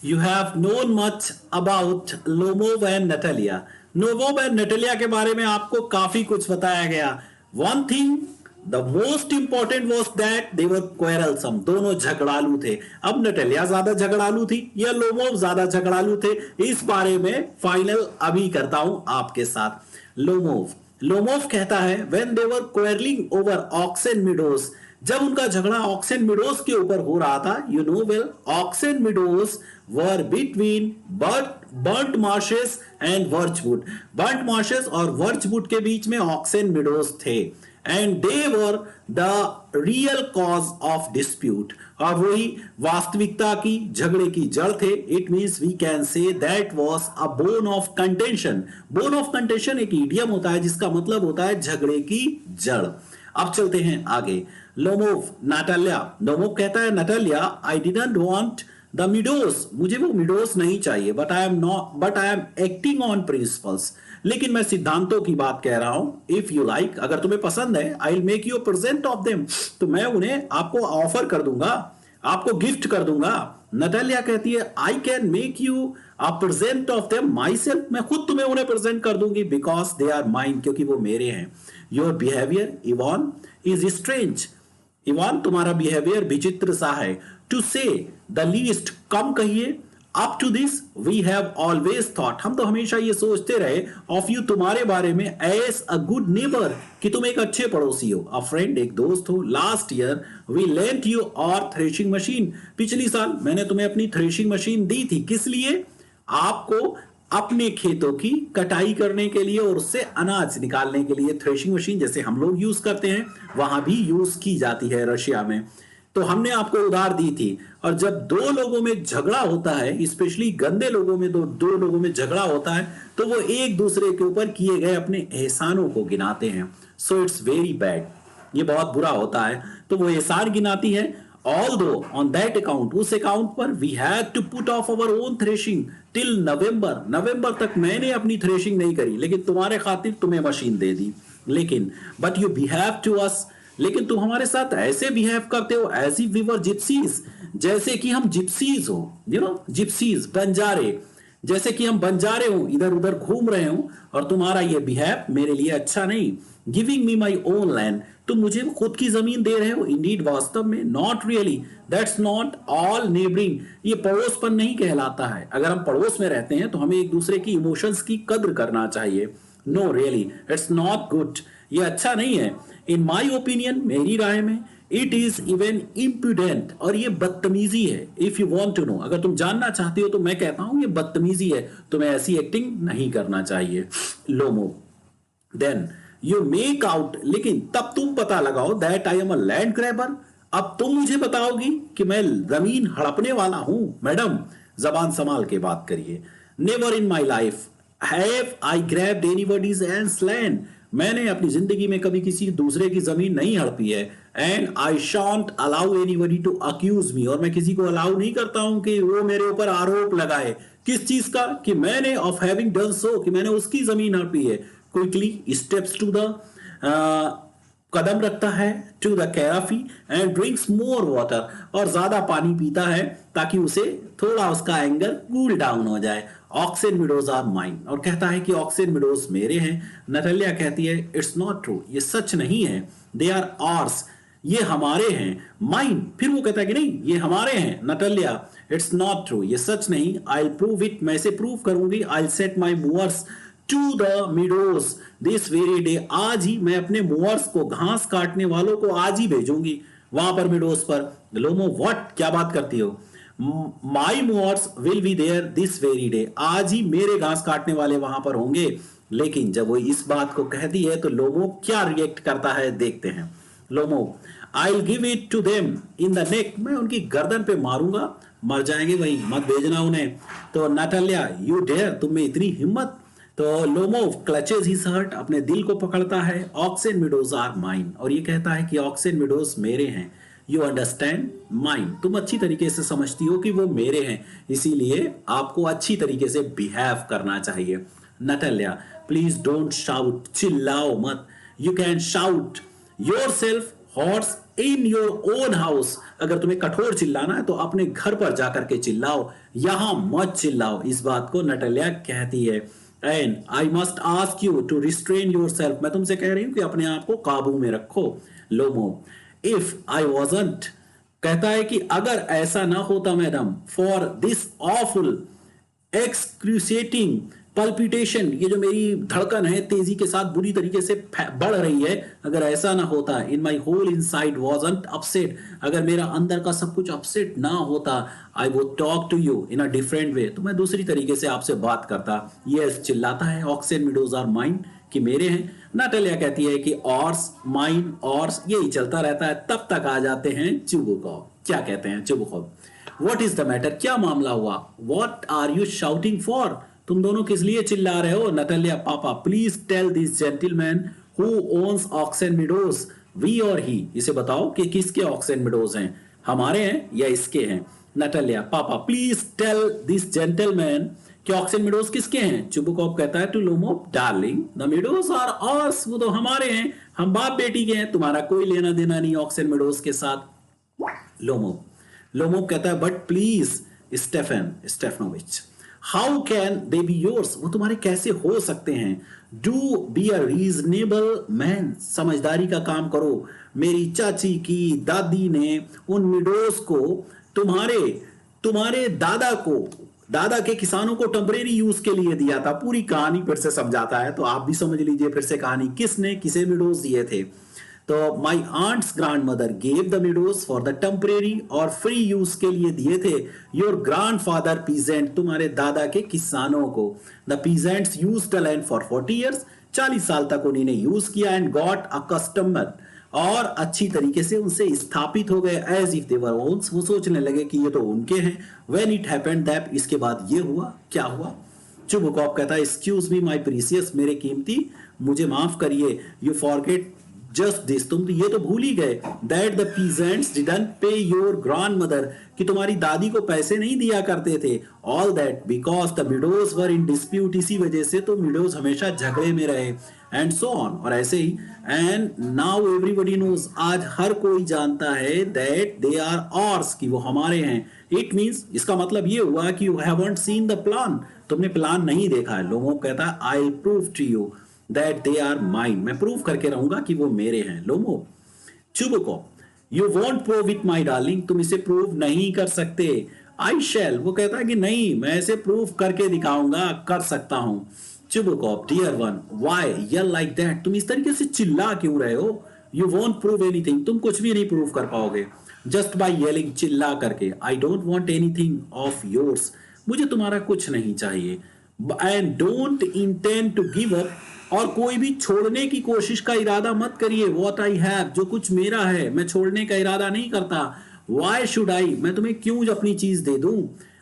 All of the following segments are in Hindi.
You have known much about Lomov and Natalia. Lomov and Natalia के बारे में आपको काफी कुछ बताया गया. One thing, the most important was that they were quarrelsome. दोनों झगड़ालू थे. अब नटेलिया ज्यादा झगड़ालू थी या लोमोव ज्यादा झगड़ालू थे, इस बारे में फाइनल अभी करता हूं आपके साथ. लोमोव कहता है when they were quarreling over Oxen Meadows, जब उनका झगड़ा ऑक्सेन मिडोज के ऊपर हो रहा था, you know well, Oxen Meadows were between Burnt Marshes and Birchwood. Burnt Marshes और वर्चवुड के बीच में ऑक्सेन मिडोज थे, and they were the real cause of dispute. और वही वास्तविकता की झगड़े की जड़ थे. It means we can say that was a bone of contention. Bone of contention एक इडियम होता है जिसका मतलब होता है झगड़े की जड़. अब चलते हैं आगे. लोमोव कहता है Natalia, I didn't want the meadows, मुझे वो मिडोस नहीं चाहिए, but I am acting on principles, लेकिन मैं सिद्धांतों की बात कह रहा हूं. इफ यू लाइक, अगर तुम्हें पसंद है, I will make you a present of them, तो मैं उन्हें आपको ऑफर कर दूंगा, आपको गिफ्ट कर दूंगा. नटालिया कहती है I can make you a present of them my self, मैं खुद तुम्हें उन्हें प्रेजेंट कर दूंगी, बिकॉज दे आर माइन, क्योंकि वो मेरे हैं. Your behaviour Ivan is strange, Ivan तुम्हारा बिहेवियर विचित्र सा है. टू से द लीस्ट, कम कहिए. Up to this we have always thought, हम तो हमेशा ये सोचते रहे, ऑफ यू, तुम्हारे बारे में, एज अ गुड नेबर, कि तुम एक अच्छे पड़ोसी हो, अ फ्रेंड, एक दोस्त हो. Last year we lent you और थ्रेशिंग मशीन, पिछली साल मैंने तुम्हें अपनी थ्रेशिंग मशीन दी थी. किस लिए? आपको अपने खेतों की कटाई करने के लिए और उससे अनाज निकालने के लिए. थ्रेशिंग मशीन जैसे हम लोग यूज करते हैं वहां भी यूज की जाती है रशिया में, तो हमने आपको उधार दी थी. और जब दो लोगों में झगड़ा होता है, स्पेशली गंदे लोगों में, दो लोगों में झगड़ा होता है, तो वो एक दूसरे के ऊपर किए गए अपने एहसानों को गिनाते हैं. सो इट्स वेरी बैड, ये बहुत बुरा होता है. तो वो एहसान गिनाती है. Although on that account, उस अकाउंट पर we had to put off our own threshing till नवंबर तक मैंने अपनी थ्रेशिंग नहीं करी, लेकिन तुम्हारे खातिर तुम्हें मशीन दे दी. लेकिन but you behave to us, लेकिन तुम हमारे साथ ऐसे बिहेव करते हो as if we were gypsies, जैसे कि हम जिप्सीज हो, यू नो, जिप्सीज, बंजारे, जैसे कि हम बंजारे हो, इधर उधर घूम रहे हो, और तुम्हारा ये बिहेव मेरे लिए अच्छा नहीं. Giving me my own land, तुम मुझे खुद की जमीन दे रहे हो. इंडीड, वास्तव में. Not really, that's not all neighbouring, ये पड़ोसपन नहीं कहलाता है. अगर हम पड़ोस में रहते हैं तो हमें एक दूसरे की इमोशंस की कद्र करना चाहिए. No really, it's not good, ये अच्छा नहीं है. इन माई ओपिनियन, मेरी राय में, इट इज इवन इम्प्यूडेंट, और ये बदतमीजी है. If you want to know, अगर तुम जानना चाहते हो, तो मैं कहता हूं ये बदतमीजी है, तुम्हें ऐसी एक्टिंग नहीं करना चाहिए. लोमो, देन यू मेक आउट, लेकिन तब तुम पता लगाओ, that I am a land grabber, अब तुम मुझे बताओगी कि मैं जमीन हड़पने वाला हूं. मैडम, जबान संभाल के बात करिए. Never in my life have I grabbed anybody's else land, मैंने अपनी जिंदगी में कभी किसी दूसरे की जमीन नहीं हड़पी है. And I shan't allow anybody to accuse me, और मैं किसी को अलाउ नहीं करता हूं कि वो मेरे ऊपर आरोप लगाए. किस चीज का? कि मैंने, ऑफ हैविंग डन सो, कि मैंने उसकी जमीन हड़पी है. क्विकली स्टेप्स टू द, कदम रखता है, to the carafe and drinks more water, और ज्यादा पानी पीता है ताकि उसे थोड़ा उसका एंगर कूल डाउन हो जाए. ऑक्सेन मिडोज आर माइन, और कहता है कि ऑक्सेन मिडोज मेरे हैं. नटालिया कहती है इट्स नॉट ट्रू, ये सच नहीं है. दे आर आर्स, ये हमारे हैं. माइन, फिर वो कहता है कि नहीं ये हमारे हैं. नटालिया, इट्स नॉट ट्रू, ये सच नहीं. आई प्रूव इट, मैं इसे प्रूव करूंगी. I set my mowers to the meadows this very day, आज ही मैं अपने मूवर्स को, घास काटने वालों को आज ही भेजूंगी वहां पर, मिडोज पर. लोमो, व्हाट, क्या बात करती हो? My mowers will be there this very day, आज ही मेरे घास काटने वाले वहां पर होंगे. लेकिन जब वो इस बात को कहती है तो लोमो क्या रिएक्ट करता है, देखते हैं. Lomov, I will give it to them in the neck, मैं उनकी गर्दन पे मारूंगा, मर जाएंगे वही, मत भेजना उन्हें. तो नटालिया, यू डेयर, तुम में इतनी हिम्मत. तो लोमोव क्लचेज हिज हर्ट, अपने दिल को पकड़ता है. ऑक्सेन मिडोज आर माइन, और ये कहता है कि ऑक्सेन मिडोज मेरे हैं. यू अंडरस्टैंड माइन, तुम अच्छी तरीके से समझती हो कि वो मेरे हैं, इसीलिए आपको अच्छी तरीके से बिहेव करना चाहिए. नटालिया, प्लीज डोंट शाउट, चिल्लाओ मत. You can shout your self horse in your own house, अगर तुम्हें कठोर चिल्लाना है तो अपने घर पर जाकर के चिल्लाओ, यहां मत चिल्लाओ। इस बात को नटालिया कहती है। And I must ask you to restrain your self, मैं तुमसे कह रही हूं कि अपने आप को काबू में रखो। लोमो, इफ आई वॉजंट, कहता है कि अगर ऐसा ना होता madam, for this awful एक्सक्रूसिएटिंग palpitation, ये जो मेरी धड़कन है तेजी के साथ बुरी तरीके से बढ़ रही है, अगर ऐसा ना होता, in my whole inside wasn't upset, अगर मेरा अंदर का सब कुछ अपसेट ना होता, I would talk to you in a different way, तो मैं दूसरी तरीके से आपसे बात करता। ये चिल्लाता है, ox and meadows are mine, कि मेरे हैं। नाटालिया कहती है कि ऑर्स माइन ऑर्स, यही चलता रहता है। तब तक आ जाते हैं चुबुकॉव। क्या कहते हैं Chubukov? What is the matter, क्या मामला हुआ? What are you shouting for, तुम दोनों किस लिए चिल्ला रहे हो? Natalia, papa please tell this gentleman who owns ox and meadows, we or he, इसे बताओ कि किसके ऑक्स एंड मीडोज हैं, हमारे हैं या इसके हैं? Natalia, papa please tell this gentleman कि ऑक्स एंड मीडोज किसके हैं? चुबुकॉव कहता है to Lomov, darling the meadows are ours, वो तो हमारे हैं, हम बाप बेटी के हैं, तुम्हारा कोई लेना देना नहीं ऑक्स एंड मीडोज के साथ। लोमो कहता है but please Stepanovich, how can they be yours, वो तुम्हारे कैसे हो सकते हैं? Do be a reasonable man, समझदारी का काम करो। मेरी चाची की दादी ने उन मिडोस को तुम्हारे दादा के किसानों को टेम्परेरी यूज के लिए दिया था। पूरी कहानी फिर से समझाता है, तो आप भी समझ लीजिए फिर से कहानी, किसने किसे मिडोस दिए थे। तो my aunt's grandmother gave the meadows for the temporary और फ्री यूज के लिए दिए थे। योर ग्रैंड फादर पीजेंट, तुम्हारे दादा के किसानों को। The peasants use the land for 40 years, 40 साल तक उन्होंने यूज किया। एंड गॉट अकस्टम्ड, और अच्छी तरीके से उनसे स्थापित हो गए। As if they were owns, वो सोचने लगे कि ये तो उनके हैं। व्हेन इट हैपेंड दैट, इसके बाद ये हुआ, क्या हुआ? चुबुकॉव कहता है एक्सक्यूज मी माय प्रीसियस, मेरे कीमती, मुझे माफ करिए। यू फॉरगेट जस्ट दिस, तुम ये तो भूल ही गए, दैट द पीजेंट्स डिडंट पे योर ग्रैंड मदर, कि तुम्हारी दादी को पैसे नहीं दिया करते थे। All that because the meadows were in dispute, इसी वजह से तो मिडोज हमेशा झगड़े में रहे। एंड सो ऑन, और ऐसे ही। एंड नाउ एवरीबडी नोज, आज हर कोई जानता है, दैट दे आर ऑर्स, कि वो हमारे हैं। इट मीन्स, इसका मतलब ये हुआ कि you haven't seen the plan, तुमने प्लान नहीं देखा है। लोगों कहता है I will prove to you that they are mine, मैं प्रूव करके रहूंगा कि वो मेरे हैं। Lomov, Chubukov, you won't prove it my darling, तुम इसे प्रूव नहीं कर सकते। आई शैल, वो कहता है कि नहीं, मैं इसे प्रूव करके दिखाऊंगा, कर सकता हूं। Chubukov, dear one, why yell like that, तुम इस तरीके से चिल्ला क्यों रहे हो? यू वॉन्ट प्रूव एनीथिंग, तुम कुछ भी नहीं प्रूव कर पाओगे जस्ट बाय येलिंग, चिल्ला करके। I don't want anything of yours, मुझे तुम्हारा कुछ नहीं चाहिए। And don't intend to give up, और कोई भी छोड़ने की कोशिश का इरादा मत करिए। व्हाट आई हैव, जो कुछ मेरा है, मैं छोड़ने का इरादा नहीं करता। व्हाई शुड आई, मैं तुम्हें क्यों अपनी चीज दे दूं?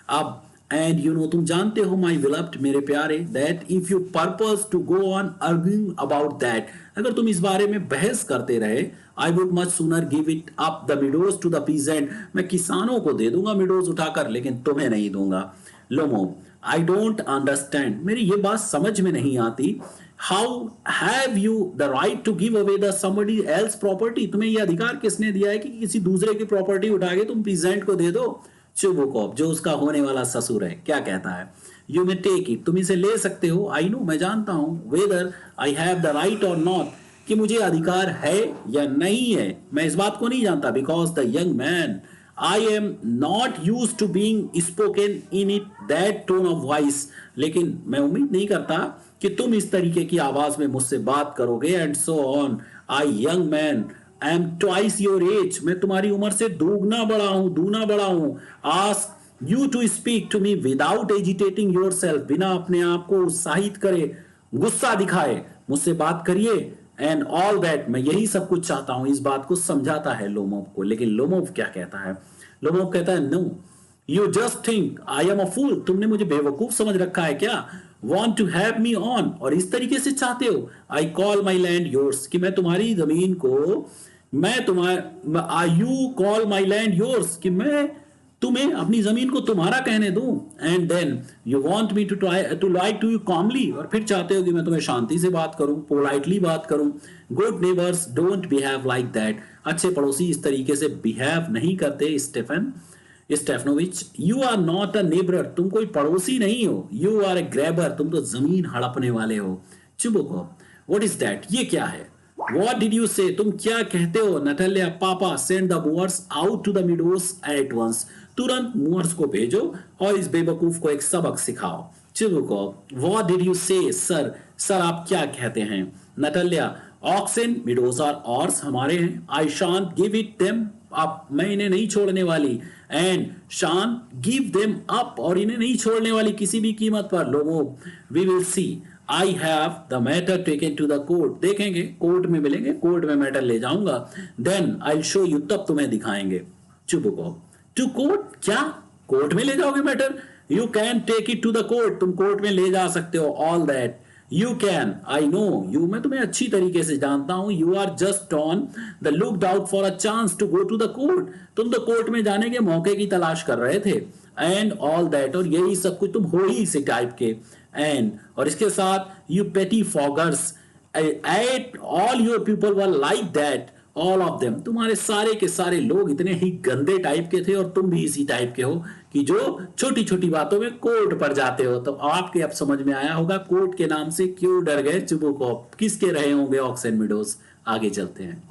अब एंड यू नो, तुम जानते हो माई विलप्ड, मेरे प्यारे, that if you purpose to go on arguing about that, अगर तुम इस बारे में बहस करते रहे, I would much sooner give it up the meadows to the peasant, मैं किसानों को दे दूंगा मिडोज उठाकर, लेकिन तुम्हें नहीं दूंगा। लोमो, आई डोंट अंडरस्टैंड, मेरी ये बात समझ में नहीं आती। How have you the right to give away the somebody else property, तुम्हें ये अधिकार किसने दिया है कि किसी दूसरे की प्रॉपर्टी उठा के तुम पीजेंट को दे दो? चुबुकॉव, जो उसका होने वाला ससुर है, क्या कहता है? यू मे टेक इट, तुम इसे ले सकते हो। आई नो, मैं जानता हूं। Whether I have the right और नॉट, कि मुझे अधिकार है या नहीं है, मैं इस बात को नहीं जानता। Because the young man, I am not use to being spoken in it that tone of voice, लेकिन मैं उम्मीद नहीं करता कि तुम इस तरीके की आवाज में मुझसे बात करोगे। And so on, I young man I am twice your age, मैं तुम्हारी उम्र से दूना बड़ा हूं। Ask you to speak to me without agitating yourself, बिना अपने आप को उत्साहित करे, गुस्सा दिखाए, मुझसे बात करिए। एंड ऑल दैट, मैं यही सब कुछ चाहता हूं, इस बात को समझाता है लोमोव को। लेकिन लोमोव क्या कहता है? लोमोव कहता है no, you just think I am a fool, तुमने मुझे बेवकूफ समझ रखा है क्या? Want to have me on, और इस तरीके से चाहते हो। I call my land yours, कि मैं तुम्हारी जमीन को, मैं तुम्हारा, you call my land yours, कि मैं तुम्हें अपनी जमीन को तुम्हारा कहने दूं, and then you want me to try to like to you calmly, और फिर चाहते हो कि मैं तुम्हें शांति से बात करूं, पोलाइटली बात करूं। Good neighbours don't behave like that, अच्छे पड़ोसी इस तरीके से बिहेव नहीं करते। Stepanovich, you are not a neighbour, तुम कोई पड़ोसी नहीं हो, यू आर ए ग्रैबर, तुम तो जमीन हड़पने वाले हो। चुबुको, व्हाट इज दैट, ये क्या है? What did you say? तुम क्या कहते हो? Natalia, papa send the movers out to the meadows at once, तुरंत मूवर्स को भेजो और इस बेवकूफ को एक सबक सिखाओ। Chubukov, What did you say? Sir, sir आप क्या कहते हैं? Natalia, oxen meadows are ours, हमारे हैं। आई शांत गिव इट देम अप, मैं इन्हें नहीं छोड़ने वाली। एंड शान गिव देम अप, और इन्हें नहीं छोड़ने वाली किसी भी कीमत पर। लोगों, we will see, I have the matter taken to the court, देखेंगे, कोर्ट में मिलेंगे, कोर्ट में मैटर ले जाऊंगा। देन आई शो यू, तब तुम्हें दिखाएंगे। चुबुको, टू कोर्ट, क्या कोर्ट में ले जाओगे matter? You can take it to the court, तुम कोर्ट में ले जा सकते हो। All that you can, I know you, मैं तुम्हें अच्छी तरीके से जानता हूं। You are just on the look out for a chance to go to the court, तुम तो कोर्ट में जाने के मौके की तलाश कर रहे थे। एंड ऑल दैट, और यही सब कुछ, तुम हो ही इसी टाइप के। एंड, और इसके साथ, यू पेटी foggers, at all your people were like that, all of them, तुम्हारे सारे के सारे लोग इतने ही गंदे टाइप के थे, और तुम भी इसी टाइप के हो कि जो छोटी छोटी बातों में कोर्ट पर जाते हो। तो आपके अब समझ में आया होगा कोर्ट के नाम से क्यों डर गए चुबुकॉफ, किसके रहे होंगे ऑक्सन मीडोज। आगे चलते हैं।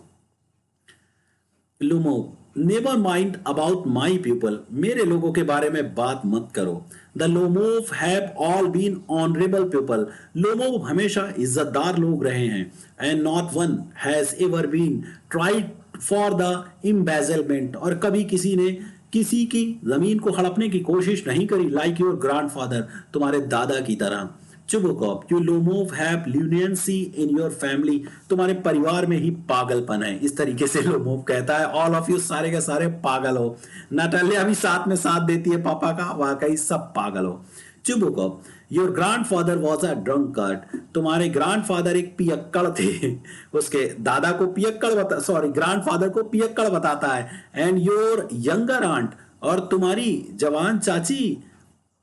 Lomov, never mind about my people, मेरे लोगों के बारे में बात मत करो। The Lomov have all been honourable people, Lomov हमेशा इज्जतदार लोग रहे हैं। And not one has ever been tried for the embezzlement, और कभी किसी ने किसी की जमीन को हड़पने की कोशिश नहीं करी। लाइक योर ग्रैंडफादर, तुम्हारे दादा की तरह। Chubukov, you Lomov have lunacy in your family, तुम्हारे परिवार में ही पागलपन है। इस तरीके से लोमोव कहता है, ऑल ऑफ यू, सारे के सारे पागल हो। नटालिया भी साथ में साथ देती है पापा का, वाकई सब पागल हो। Chubukov, your grandfather was a drunkard, तुम्हारे ग्रैंडफादर एक पियक्कड़ थे। उसके दादा को पियक्कड़ ग्रैंडफादर को पियक्कड़ बताता है। एंड योर यंगर आंट, और तुम्हारी जवान चाची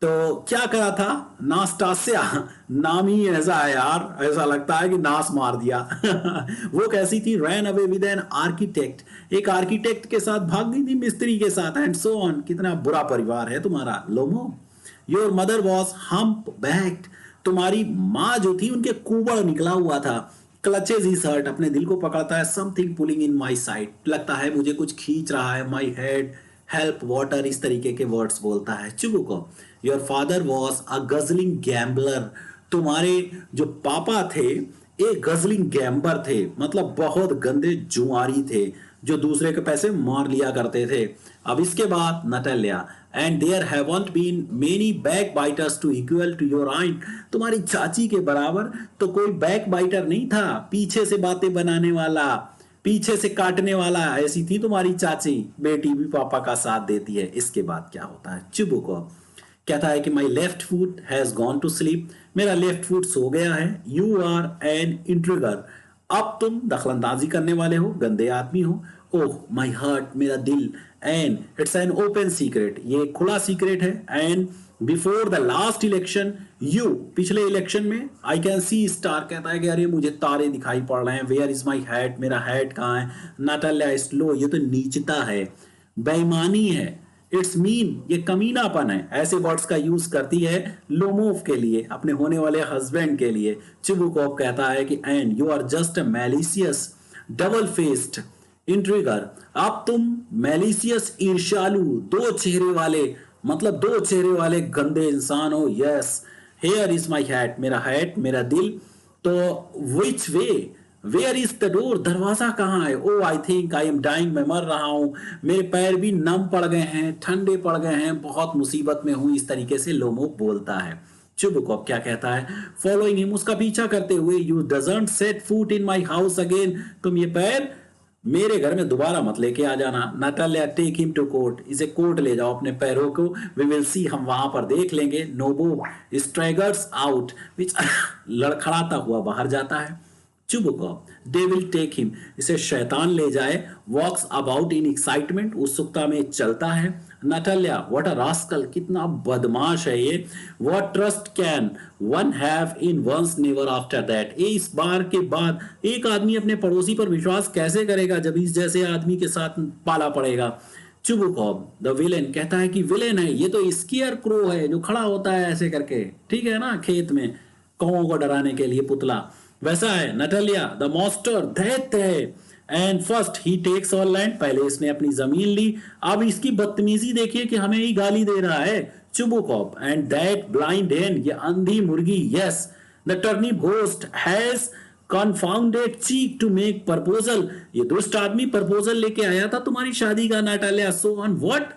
तो क्या करा था? नास्टासिया, नाम ही ऐसा है यार, ऐसा लगता है कि नास मार दिया। वो कैसी थी? Ran away with an architect, एक आर्किटेक्ट के साथ भाग गई थी, मिस्त्री के साथ। एंड सो ऑन, कितना बुरा परिवार है तुम्हारा Lomov. Your mother was humpbacked, तुम्हारी माँ जो थी उनके कुबड़ निकला हुआ था। क्लचेज हिज हर्ट, अपने दिल को पकड़ता है। Something pulling in my side, लगता है मुझे कुछ खींच रहा है। माई हेड, हेल्प, वाटर, इस तरीके के वर्ड्स बोलता है। चुबुको, your father was a guzzling gambler, तुम्हारे जो पापा थे एक गजलिंग गैम्बर थे, मतलब बहुत गंदे जुआरी थे जो दूसरे के पैसे मार लिया करते थे। अब इसके बाद Natalia, and there haven't been many backbiters to equal to your aunt, तुम्हारी चाची के बराबर तो कोई बैक बाइटर नहीं था, पीछे से बातें बनाने वाला, पीछे से काटने वाला, ऐसी थी तुम्हारी चाची। बेटी भी पापा का साथ देती है। इसके बाद क्या होता है? चुबुको कहता है कि my left foot has gone to sleep, मेरा लेफ्ट फुट सो गया है। यू आर एन इंट्रूडर, अब तुम दखलंदाजी करने वाले हो, गंदे आदमी हो। ओह माई हार्ट, मेरा दिल। And it's an open secret, ये खुला सीक्रेट है। And before the last election you, पिछले इलेक्शन में, आई कैन सी स्टार, कहता है कि अरे मुझे तारे दिखाई पड़ रहे हैं। वेयर इज माई हैट, मेरा हैट कहाँ है? नाटालिया, स्लो, ये तो नीचता है, बेईमानी है। इट्स मीन, ये कमीनापन है। ऐसे वर्ड्स का यूज करती है लोमोव के लिए, अपने होने वाले हस्बैंड के लिए। चिबुकॉव कहता है कि and you are just a malicious double faced intriguer, अब तुम मैलिशियस, ईर्ष्यालु, दो चेहरे वाले, मतलब दो चेहरे वाले गंदे इंसान हो। Yes, here is my hat, मेरा हैट, मेरा दिल। तो which way, where is the door, दरवाजा कहाँ है? Oh I think I am dying, मैं मर रहा हूं, मेरे पैर भी नम पड़ गए हैं, ठंडे पड़ गए हैं, बहुत मुसीबत में हूं। इस तरीके से लोमो बोलता है। चुबुकॉफ क्या कहता है? फॉलोइंग हिम, उसका पीछा करते हुए, you doesn't set foot in my house again, तुम ये पैर मेरे घर में दोबारा मत लेके आ जाना। Natalia, take him to court, इसे कोर्ट ले जाओ अपने पैरों को। वी विल सी, हम वहां पर देख लेंगे। नोबो स्ट्रैगर्स आउट, विच लड़खड़ाता हुआ बाहर जाता है। चुबुकॉप, दे विल टेक हिम, इसे शैतान ले जाए, वॉक्स अबाउट इन एक्साइटमेंट, उत्सुकता में चलता है। नटालिया, व्हाट अ रास्कल, कितना बदमाश है ये। What trust can one have in one's never after that, ये इस बार के बाद एक आदमी अपने पड़ोसी पर विश्वास कैसे करेगा जब इस जैसे आदमी के साथ पाला पड़ेगा। चुबुकॉप, द विलेन, कहता है कि विलेन है ये तो स्केयर क्रो है जो खड़ा होता है ऐसे करके, ठीक है ना, खेत में कौओं को डराने के लिए पुतला वैसा है। नटालिया, द मॉन्स्टर, दैत्य है। And first he takes our land, पहले इसने अपनी जमीन ली, अब इसकी बदतमीजी देखिए कि हमें ही गाली दे रहा है। Chubukov, and that blind hand, ये अंधी मुर्गी, yes the turnip ghost has confounded cheek to make proposal, ये दुष्ट आदमी प्रपोजल लेके आया था तुम्हारी शादी का। नाटालिया, सो ऑन व्हाट,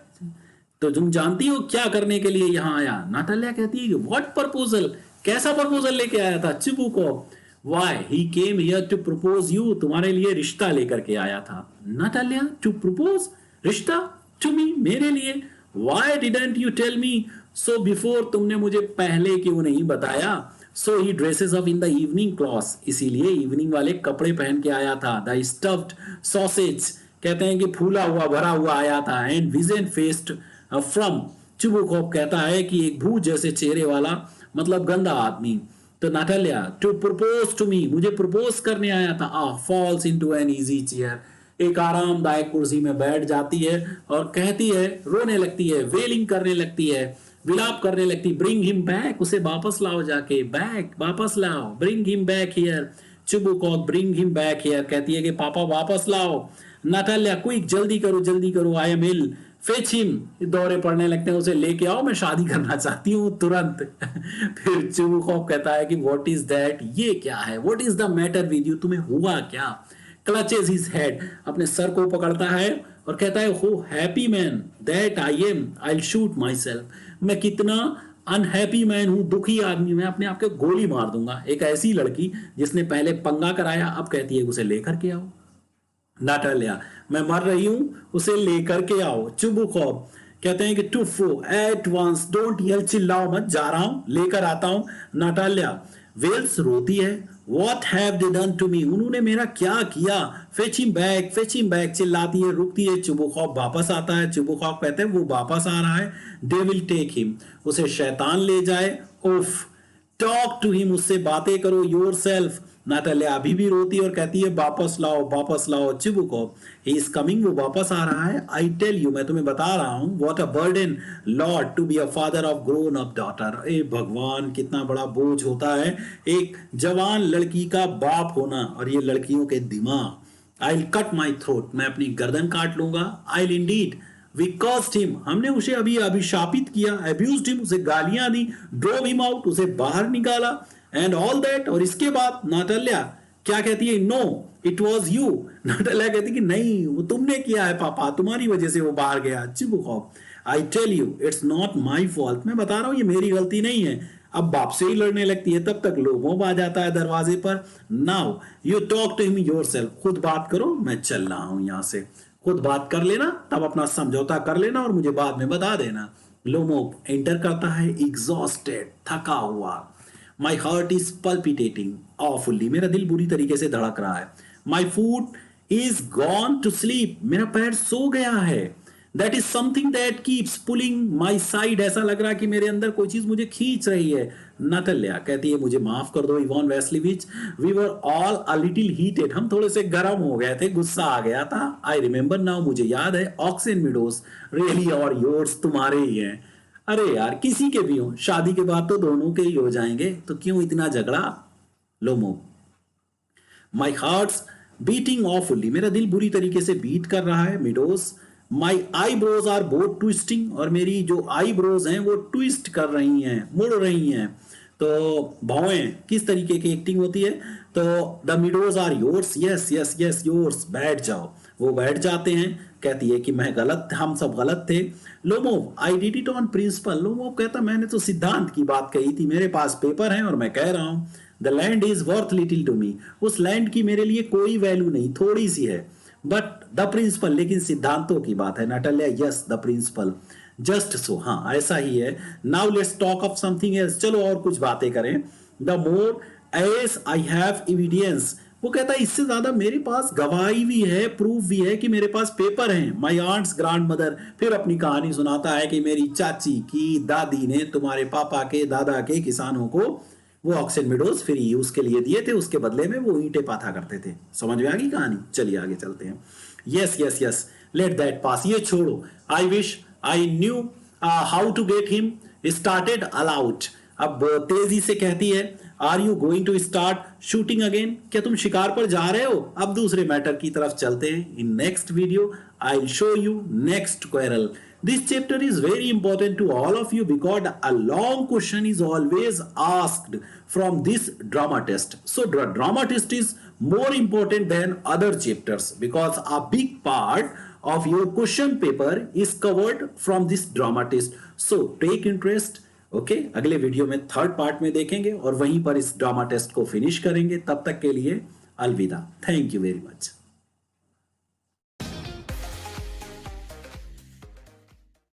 तो तुम जानती हो क्या करने के लिए यहां आया। नाटालिया कहती है कि व्हाट प्रपोजल, कैसा प्रपोजल लेके आया था। Chubukov, why he came here to propose you, तुम्हारे लिए रिश्ता लेकर के आया था। नाटालिया, टू प्रपोज, रिश्ता टू मी, मेरे लिए। Why didn't you tell me so before, तुमने मुझे पहले क्यों नहीं बताया। So he dresses up in the evening cloth, इसीलिए इवनिंग वाले कपड़े पहन के आया था। द स्टफ्ड सॉसेज, कहते हैं कि फूला हुआ भरा हुआ आया था। एंड विजन फेस्ड फ्रॉम, चुबुकॉप कहता है कि एक भूत जैसे चेहरे वाला, मतलब गंदा आदमी। तो Natalia, to propose to me, मुझे प्रपोज करने आया था। Falls into an easy chair, एक आरामदायक कुर्सी में बैठ जाती है और कहती है, रोने लगती है, वेलिंग करने लगती है, विलाप करने लगती। ब्रिंग हिम बैक, उसे वापस लाओ जाके, बैक, वापस लाओ, bring him back here. Chubukov, bring him back here, कहती है कि पापा वापस लाओ। नाटालिया, क्विक, जल्दी करो, I am ill, fetch him, दौरे पड़ने लगते हैं, उसे लेके आओ, मैं शादी करना चाहती हूँ तुरंत। फिर चुबुकॉप कहता है कि व्हाट इज दैट, ये क्या है, what is the matter with you, तुम्हें हुआ क्या। क्लचेस हिज हेड, अपने सर को पकड़ता है और कहता है, हो happy man that I am, I will shoot my self, मैं कितना अनहैप्पी मैन हूं, दुखी आदमी, मैं अपने आप को गोली मार दूंगा। एक ऐसी लड़की जिसने पहले पंगा कराया, अब कहती है उसे लेकर के आओ। नाटालिया, मैं मर रही हूं, उसे लेकर के आओ। चुबुकॉप कहते हैं कि to fro at once, don't yell, चिल्लाओ मत, जा रहा हूं, लेकर आता हूं। नाटालिया, वेल्स रोती है, what have they done to me, उन्होंने मेरा क्या किया। फेच हिम बैक, चिल्लाती है, रुकती है। चुबुकॉप वापस आता है। चुबुकॉप कहते हैं वो वापस आ रहा है। दे विल टेक हिम, उसे शैतान ले जाए। उफ, टॉक टू हिम, उससे बातें करो। योर सेल्फ, नाटालिया अभी भी रोती है और कहती है वापस लाओ। चुबुकॉप, ही इज कमिंग, वो वापस आ रहा है। आई टेल यू, मैं तुम्हें बता रहा हूं, what a burden lord to be a father of grown up daughter, ए भगवान, कितना बड़ा बोझ होता है एक जवान लड़की का बाप होना, और ये लड़कियों के दिमाग। I will cut my throat, मैं अपनी गर्दन काट लूंगा। I will indeed, we cost him, हमने उसे अभी अभिशापित किया। अब्यूज्ड हिम, उसे गालियां दी। ड्रोव हिम आउट, उसे बाहर निकाला। एंड ऑल दैट, और इसके बाद नाटालिया क्या कहती है, no it was you, Natalia कहती है कि नहीं, वो तुमने किया है पापा, तुम्हारी वजह से वो बाहर गया। Chubukov, I tell you it's not my fault, मैं बता रहा हूं ये मेरी गलती नहीं है। अब बाप से ही लड़ने लगती है, तब तक लोमोब आ जाता है दरवाजे पर। Now you talk to him yourself, खुद बात करो, मैं चल रहा हूं यहां से, खुद बात कर लेना, तब अपना समझौता कर लेना और मुझे बाद में बता देना। लोमोब एंटर करता है, एग्जॉस्टेड, थका हुआ। माई हार्ट इज पल्पिटेटिंग ऑफुली, मेरा दिल बुरी तरीके से धड़क रहा है। माई फूट इज गॉन टू स्लीप, मेरा पैर सो गया है। That is something that keeps pulling my side, ऐसा लग रहा है कि मेरे अंदर कोई चीज मुझे खींच रही है। नाटालिया कहती है, मुझे माफ कर दो Ivan Vassilyevich, we were all a little heated, हम थोड़े से गर्म हो गए थे, गुस्सा आ गया था। आई रिमेंबर नाउ, मुझे याद है। ऑक्सन मीडोज रियली और योर्स, तुम्हारे ही हैं। अरे यार, किसी के भी हो, शादी के बाद तो दोनों के ही हो जाएंगे, तो क्यों इतना झगड़ा। Lomov, my heart's beating awfully, मेरा दिल बुरी तरीके से बीट कर रहा है। Meadows, my eyebrows are both twisting, और मेरी जो आईब्रोज हैं वो ट्विस्ट कर रही हैं, मुड़ रही हैं। तो भौएं किस तरीके की एक्टिंग होती है। तो the meadows are yours, yes yes yes yours, बैठ जाओ। वो बैठ जाते हैं। कहती है कि मैं गलत, हम सब गलत थे। Lomov, I did it on principle, Lomov कहता मैंने तो सिद्धांत की बात कही थी, मेरे पास पेपर है और मैं कह रहा हूं। The land is worth little to me, उस लैंड की मेरे लिए कोई वैल्यू नहीं, थोड़ी सी है। बट द प्रिंसिपल, लेकिन सिद्धांतों की बात है। Natalia, yes the principle, just so, हाँ ऐसा ही है। Now let's talk of something else, चलो और कुछ बातें करें। The more as I have evidence, वो कहता है इससे ज्यादा मेरे पास गवाही भी है, प्रूफ भी है कि मेरे पास पेपर हैं। माई आंट्स ग्रैंड मदर, फिर अपनी कहानी सुनाता है कि मेरी चाची की दादी ने तुम्हारे पापा के दादा के किसानों को वो ऑक्सीजन मेडोज फ्री यूज के लिए दिए थे, उसके बदले में वो ईंटें पाथा करते थे। समझ में आ गई कहानी? चलिए आगे चलते हैं। Yes yes yes, let that pass, ये छोड़ो। I wish I knew how to get him started all out. अब तेजी से कहती है, are you going to start shooting again? क्या तुम शिकार पर जा रहे हो? अब दूसरे मैटर की तरफ चलते हैं। In next video I will show you next quarrel. This chapter is very important to all of you because a long question is always asked from this drama test. So drama test is more important than other chapters because a big part of your question paper is covered from this drama test. So take interest. Okay, अगले वीडियो में थर्ड पार्ट में देखेंगे और वहीं पर इस ड्रामा टेस्ट को फिनिश करेंगे। तब तक के लिए अलविदा। Thank you very much.